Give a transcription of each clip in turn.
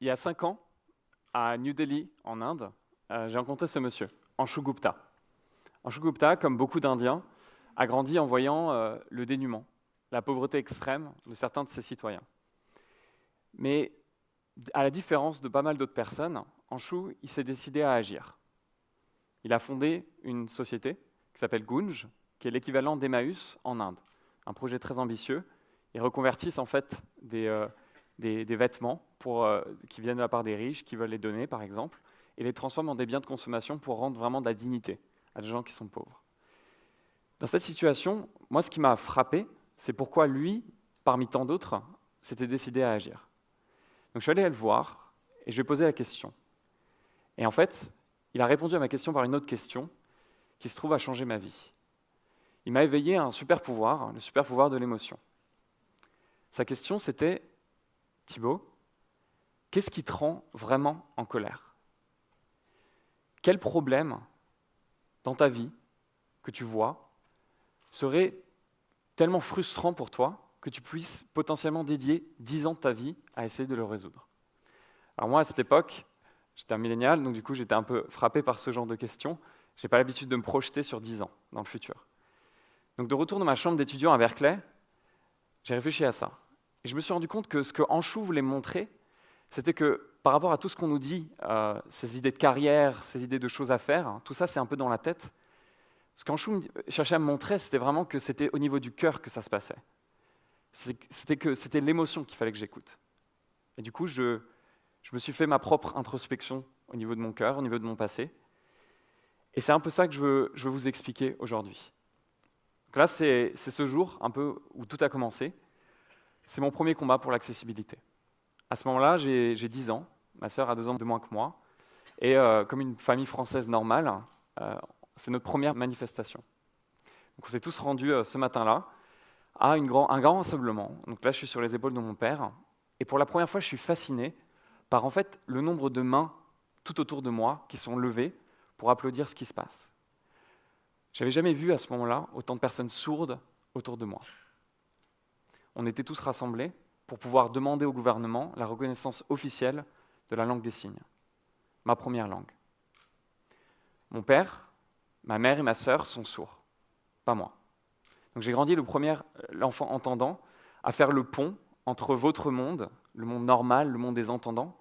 Il y a 5 ans, à New Delhi, en Inde, j'ai rencontré ce monsieur, Anshu Gupta. Anshu Gupta, comme beaucoup d'Indiens, a grandi en voyant le dénuement, la pauvreté extrême de certains de ses citoyens. Mais à la différence de pas mal d'autres personnes, Anshu, il s'est décidé à agir. Il a fondé une société qui s'appelle Gunj, qui est l'équivalent d'Emmaüs en Inde. Un projet très ambitieux. Ils reconvertissent en fait des vêtements qui viennent de la part des riches, qui veulent les donner par exemple, et les transforment en des biens de consommation pour rendre vraiment de la dignité à des gens qui sont pauvres. Dans cette situation, moi ce qui m'a frappé, c'est pourquoi lui, parmi tant d'autres, s'était décidé à agir. Donc je suis allé le voir et je lui ai posé la question. Et en fait, il a répondu à ma question par une autre question qui se trouve à changer ma vie. Il m'a éveillé à un super pouvoir, le super pouvoir de l'émotion. Sa question c'était: Thibaut, qu'est-ce qui te rend vraiment en colère? Quel problème dans ta vie que tu vois serait tellement frustrant pour toi que tu puisses potentiellement dédier 10 ans de ta vie à essayer de le résoudre? Alors moi, à cette époque, j'étais un millénial, donc du coup, j'étais un peu frappé par ce genre de questions. Je n'ai pas l'habitude de me projeter sur 10 ans dans le futur. Donc de retour dans ma chambre d'étudiant à Berkeley, j'ai réfléchi à ça. Et je me suis rendu compte que ce que Anshu voulait me montrer, c'était que par rapport à tout ce qu'on nous dit, ces idées de carrière, ces idées de choses à faire, hein, tout ça c'est un peu dans la tête. Ce qu'Anshu cherchait à me montrer, c'était vraiment que c'était au niveau du cœur que ça se passait. C'était l'émotion qu'il fallait que j'écoute. Et du coup, je me suis fait ma propre introspection au niveau de mon cœur, au niveau de mon passé. Et c'est un peu ça que je veux vous expliquer aujourd'hui. Donc là, c'est ce jour un peu où tout a commencé. C'est mon premier combat pour l'accessibilité. À ce moment-là, j'ai 10 ans, ma sœur a 2 ans de moins que moi, et comme une famille française normale, c'est notre première manifestation. Donc on s'est tous rendus ce matin-là à un grand rassemblement. Donc là, je suis sur les épaules de mon père, et pour la première fois, je suis fasciné par en fait le nombre de mains tout autour de moi qui sont levées pour applaudir ce qui se passe. J'avais jamais vu à ce moment-là autant de personnes sourdes autour de moi. On était tous rassemblés pour pouvoir demander au gouvernement la reconnaissance officielle de la langue des signes, ma première langue. Mon père, ma mère et ma sœur sont sourds, pas moi. Donc j'ai grandi l'enfant entendant, à faire le pont entre votre monde, le monde normal, le monde des entendants,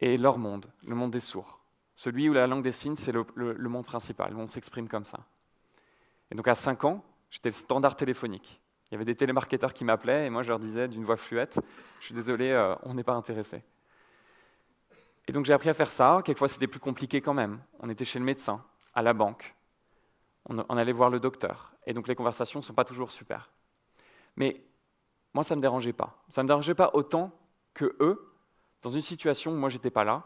et leur monde, le monde des sourds. Celui où la langue des signes, c'est le monde principal, où on s'exprime comme ça. Et donc à 5 ans, j'étais le standard téléphonique. Il y avait des télémarketeurs qui m'appelaient et moi je leur disais d'une voix fluette: je suis désolé, on n'est pas intéressé. Et donc j'ai appris à faire ça. Quelquefois c'était plus compliqué quand même. On était chez le médecin, à la banque, on allait voir le docteur. Et donc les conversations ne sont pas toujours super. Mais moi ça ne me dérangeait pas. Ça ne me dérangeait pas autant que eux, dans une situation où moi j'étais pas là,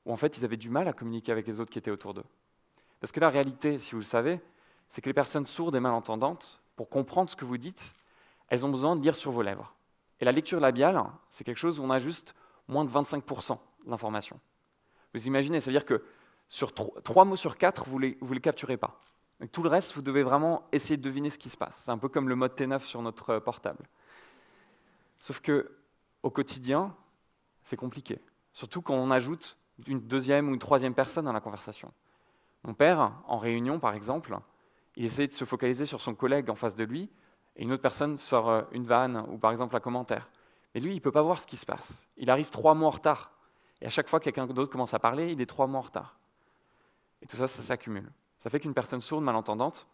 où en fait ils avaient du mal à communiquer avec les autres qui étaient autour d'eux. Parce que la réalité, si vous le savez, c'est que les personnes sourdes et malentendantes, pour comprendre ce que vous dites, elles ont besoin de lire sur vos lèvres. Et la lecture labiale, c'est quelque chose où on a juste moins de 25% de l'information. Vous imaginez, ça veut dire que sur 3 mots sur 4, vous les capturez pas. Donc, tout le reste, vous devez vraiment essayer de deviner ce qui se passe. C'est un peu comme le mode T9 sur notre portable. Sauf que au quotidien, c'est compliqué. Surtout quand on ajoute une deuxième ou une troisième personne dans la conversation. Mon père, en réunion par exemple, il essayait de se focaliser sur son collègue en face de lui, et une autre personne sort une vanne ou par exemple un commentaire. Mais lui, il ne peut pas voir ce qui se passe. Il arrive 3 mois en retard. Et à chaque fois que quelqu'un d'autre commence à parler, il est 3 mois en retard. Et tout ça, ça s'accumule. Ça fait qu'une personne sourde, malentendante,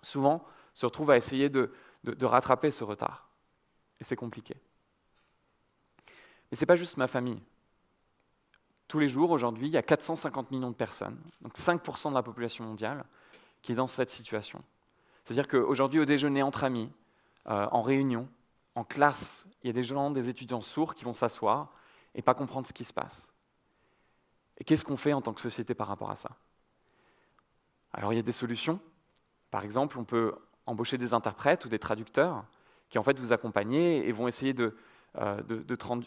souvent se retrouve à essayer de rattraper ce retard. Et c'est compliqué. Mais ce n'est pas juste ma famille. Tous les jours, aujourd'hui, il y a 450 millions de personnes, donc 5% de la population mondiale, qui est dans cette situation. C'est-à-dire qu'aujourd'hui, au déjeuner entre amis, en réunion, en classe, il y a des étudiants sourds qui vont s'asseoir et pas comprendre ce qui se passe. Et qu'est-ce qu'on fait en tant que société par rapport à ça? Alors il y a des solutions. Par exemple, on peut embaucher des interprètes ou des traducteurs qui en fait vous accompagnent et vont essayer de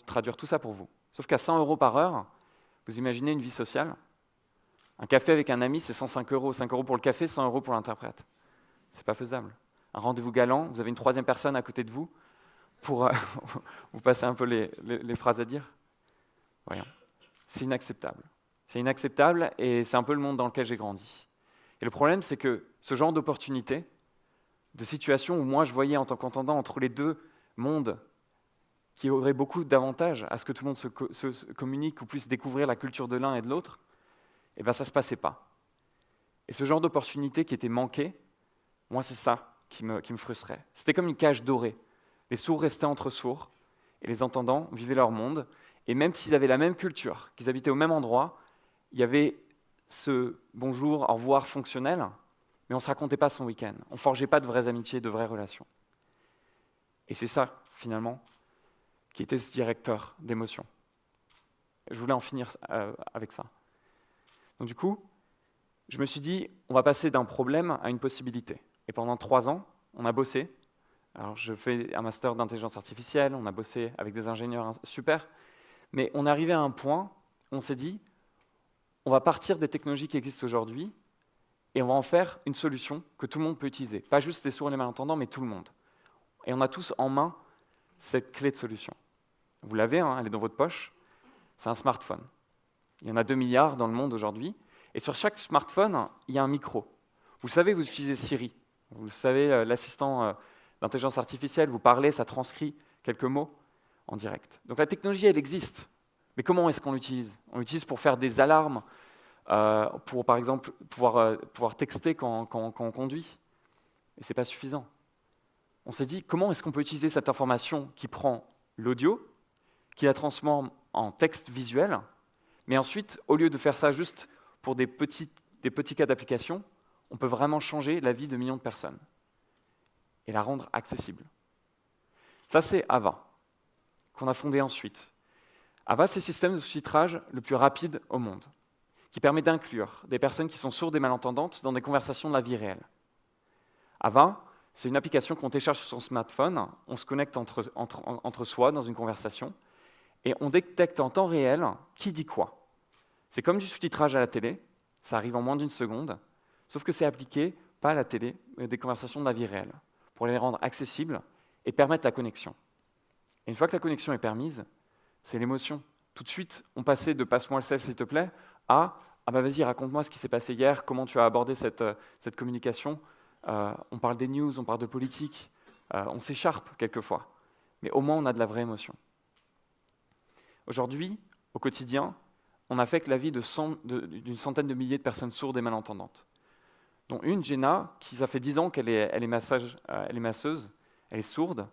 traduire tout ça pour vous. Sauf qu'à 100 € par heure, vous imaginez une vie sociale? Un café avec un ami, c'est 105 €. 5 € pour le café, 100 € pour l'interprète. C'est pas faisable. Un rendez-vous galant, vous avez une troisième personne à côté de vous pour vous passer un peu les phrases à dire. voyons. C'est inacceptable. C'est inacceptable et c'est un peu le monde dans lequel j'ai grandi. Et le problème, c'est que ce genre d'opportunité, de situation où moi je voyais en tant qu'entendant entre les deux mondes qui auraient beaucoup d'avantages à ce que tout le monde se communique ou puisse découvrir la culture de l'un et de l'autre, eh bien ça ne se passait pas. Et ce genre d'opportunité qui était manquée, moi c'est ça qui me frustrait. C'était comme une cage dorée. Les sourds restaient entre sourds et les entendants vivaient leur monde. Et même s'ils avaient la même culture, qu'ils habitaient au même endroit, il y avait ce bonjour, au revoir fonctionnel, mais on ne se racontait pas son week-end. On ne forgeait pas de vraies amitiés, de vraies relations. Et c'est ça, finalement, qui était ce directeur d'émotion. Je voulais en finir avec ça. Donc du coup, je me suis dit, on va passer d'un problème à une possibilité. Et pendant 3 ans, on a bossé. Alors je fais un master d'intelligence artificielle, on a bossé avec des ingénieurs super, mais on est arrivé à un point où on s'est dit, on va partir des technologies qui existent aujourd'hui et on va en faire une solution que tout le monde peut utiliser. Pas juste les sourds et les malentendants, mais tout le monde. Et on a tous en main cette clé de solution. Vous l'avez, hein, elle est dans votre poche, c'est un smartphone. Il y en a 2 milliards dans le monde aujourd'hui, et sur chaque smartphone, il y a un micro. Vous savez, vous utilisez Siri, vous savez, l'assistant d'intelligence artificielle, vous parlez, ça transcrit quelques mots en direct. Donc la technologie, elle existe, mais comment est-ce qu'on l'utilise? On l'utilise pour faire des alarmes, pour par exemple pouvoir texter quand on conduit, et ce n'est pas suffisant. On s'est dit, comment est-ce qu'on peut utiliser cette information qui prend l'audio, qui la transforme en texte visuel, mais ensuite, au lieu de faire ça juste pour des petits cas d'application, on peut vraiment changer la vie de millions de personnes et la rendre accessible. Ça, c'est Ava, qu'on a fondé ensuite. Ava, c'est le système de sous-titrage le plus rapide au monde, qui permet d'inclure des personnes qui sont sourdes et malentendantes dans des conversations de la vie réelle. Ava, c'est une application qu'on télécharge sur son smartphone, on se connecte entre soi dans une conversation, et on détecte en temps réel qui dit quoi. C'est comme du sous-titrage à la télé, ça arrive en moins d'1 seconde, sauf que c'est appliqué, pas à la télé, mais des conversations de la vie réelle, pour les rendre accessibles et permettre la connexion. Et une fois que la connexion est permise, c'est l'émotion. Tout de suite, on passait de « passe-moi le sel, s'il te plaît » à « ah bah vas-y, raconte-moi ce qui s'est passé hier, comment tu as abordé cette communication ». On parle des news, on parle de politique, on s'écharpe quelquefois, mais au moins on a de la vraie émotion. Aujourd'hui, au quotidien, on affecte la vie d'une centaine de milliers de personnes sourdes et malentendantes, dont une, Jenna, qui ça fait 10 ans qu'elle est masseuse, elle est sourde.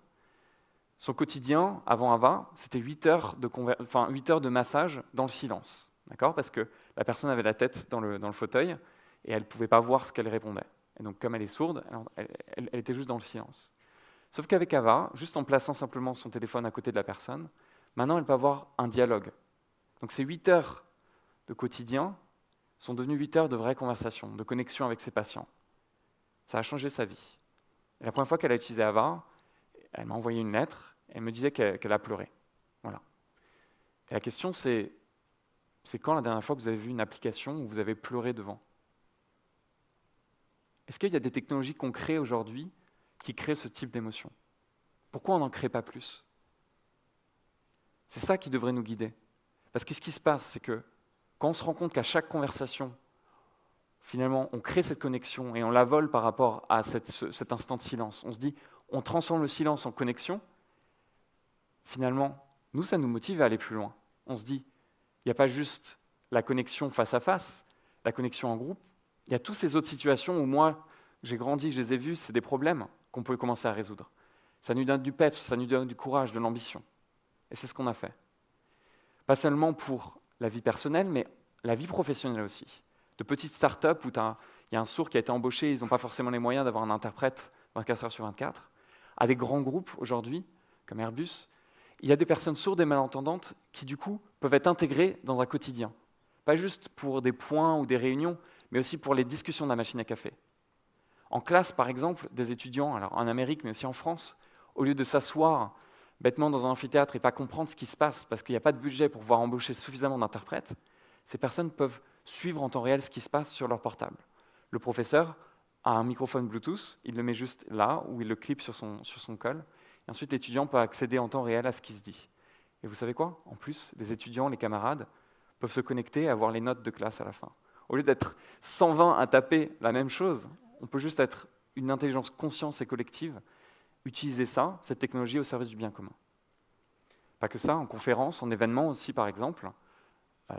Son quotidien, avant Ava, c'était 8 heures de massage dans le silence, d'accord? Parce que la personne avait la tête dans le fauteuil et elle ne pouvait pas voir ce qu'elle répondait. Et donc, comme elle est sourde, elle était juste dans le silence. Sauf qu'avec Ava, juste en plaçant simplement son téléphone à côté de la personne, maintenant, elle peut avoir un dialogue. Donc, ces 8 heures de quotidien sont devenues 8 heures de vraie conversation, de connexion avec ses patients. Ça a changé sa vie. Et la première fois qu'elle a utilisé Ava, elle m'a envoyé une lettre, et elle me disait qu'elle a pleuré. Voilà. Et la question, c'est quand la dernière fois que vous avez vu une application où vous avez pleuré devant? Est-ce qu'il y a des technologies qu'on crée aujourd'hui qui créent ce type d'émotion? Pourquoi on n'en crée pas plus? C'est ça qui devrait nous guider. Parce que ce qui se passe, c'est que quand on se rend compte qu'à chaque conversation, finalement, on crée cette connexion et on la vole par rapport à cet instant de silence, on se dit, on transforme le silence en connexion, finalement, nous, ça nous motive à aller plus loin. On se dit, il n'y a pas juste la connexion face à face, la connexion en groupe, il y a toutes ces autres situations où moi, j'ai grandi, je les ai vues, c'est des problèmes qu'on peut commencer à résoudre. Ça nous donne du peps, ça nous donne du courage, de l'ambition. Et c'est ce qu'on a fait. Pas seulement pour la vie personnelle, mais la vie professionnelle aussi. De petites startups où il y a un sourd qui a été embauché, ils n'ont pas forcément les moyens d'avoir un interprète 24 heures sur 24, à des grands groupes aujourd'hui, comme Airbus, il y a des personnes sourdes et malentendantes qui, du coup, peuvent être intégrées dans un quotidien. Pas juste pour des points ou des réunions, mais aussi pour les discussions de la machine à café. En classe, par exemple, des étudiants, alors en Amérique, mais aussi en France, au lieu de s'asseoir bêtement dans un amphithéâtre et pas comprendre ce qui se passe parce qu'il n'y a pas de budget pour pouvoir embaucher suffisamment d'interprètes, ces personnes peuvent suivre en temps réel ce qui se passe sur leur portable. Le professeur a un microphone Bluetooth, il le met juste là, ou il le clip sur son col, et ensuite l'étudiant peut accéder en temps réel à ce qui se dit. Et vous savez quoi? En plus, les étudiants, les camarades, peuvent se connecter et avoir les notes de classe à la fin. Au lieu d'être 120 à taper la même chose, on peut juste être une intelligence consciente et collective, utiliser ça, cette technologie, au service du bien commun. Pas que ça, en conférence, en événement aussi, par exemple,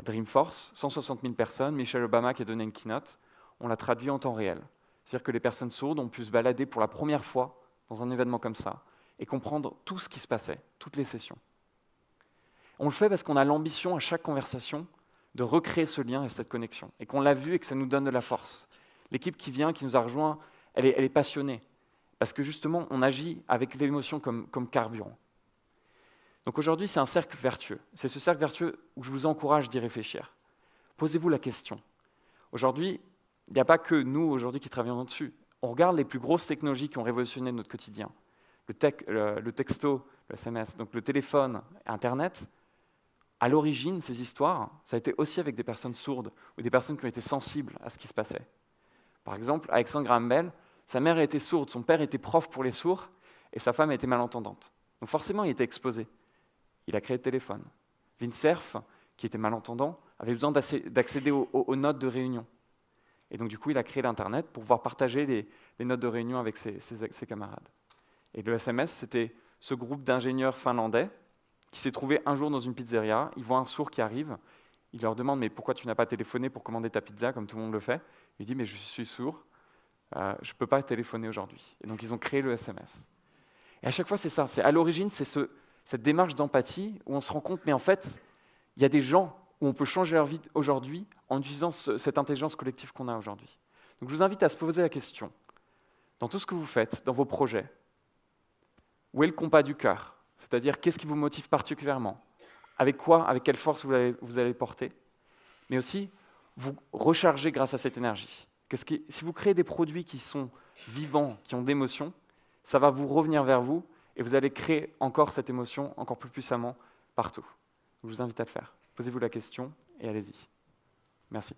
Dreamforce, 160 000 personnes, Michelle Obama qui a donné une keynote, on l'a traduit en temps réel. C'est-à-dire que les personnes sourdes ont pu se balader pour la première fois dans un événement comme ça et comprendre tout ce qui se passait, toutes les sessions. On le fait parce qu'on a l'ambition à chaque conversation de recréer ce lien et cette connexion, et qu'on l'a vu et que ça nous donne de la force. L'équipe qui vient, qui nous a rejoints, elle est passionnée, parce que justement, on agit avec l'émotion comme carburant. Donc aujourd'hui, c'est un cercle vertueux. C'est ce cercle vertueux où je vous encourage d'y réfléchir. Posez-vous la question. Aujourd'hui, il n'y a pas que nous, aujourd'hui, qui travaillons dessus. On regarde les plus grosses technologies qui ont révolutionné notre quotidien. Le texto, le SMS, donc le téléphone, Internet. À l'origine, ces histoires, ça a été aussi avec des personnes sourdes ou des personnes qui ont été sensibles à ce qui se passait. Par exemple, Alexandre Graham Bell, sa mère était sourde, son père était prof pour les sourds et sa femme était malentendante. Donc forcément, il était exposé. Il a créé le téléphone. Vint Cerf, qui était malentendant, avait besoin d'accéder aux notes de réunion. Et donc du coup, il a créé l'Internet pour pouvoir partager les notes de réunion avec ses camarades. Et le SMS, c'était ce groupe d'ingénieurs finlandais qui s'est trouvé un jour dans une pizzeria. Ils voient un sourd qui arrive. Il leur demande « Mais pourquoi tu n'as pas téléphoné pour commander ta pizza comme tout le monde le fait ?» Il dit « Mais je suis sourd, je ne peux pas téléphoner aujourd'hui. » Et donc ils ont créé le SMS. Et à chaque fois, c'est ça. À l'origine, c'est cette démarche d'empathie où on se rend compte, mais en fait, il y a des gens où on peut changer leur vie aujourd'hui en utilisant cette intelligence collective qu'on a aujourd'hui. Donc je vous invite à se poser la question, dans tout ce que vous faites, dans vos projets, où est le compas du cœur? C'est-à-dire, qu'est-ce qui vous motive particulièrement? Avec quoi, avec quelle force vous allez porter? Mais aussi, vous recharger grâce à cette énergie. Si vous créez des produits qui sont vivants, qui ont d'émotion, ça va vous revenir vers vous et vous allez créer encore cette émotion, encore plus puissamment, partout. Je vous invite à le faire. Posez-vous la question et allez-y. Merci.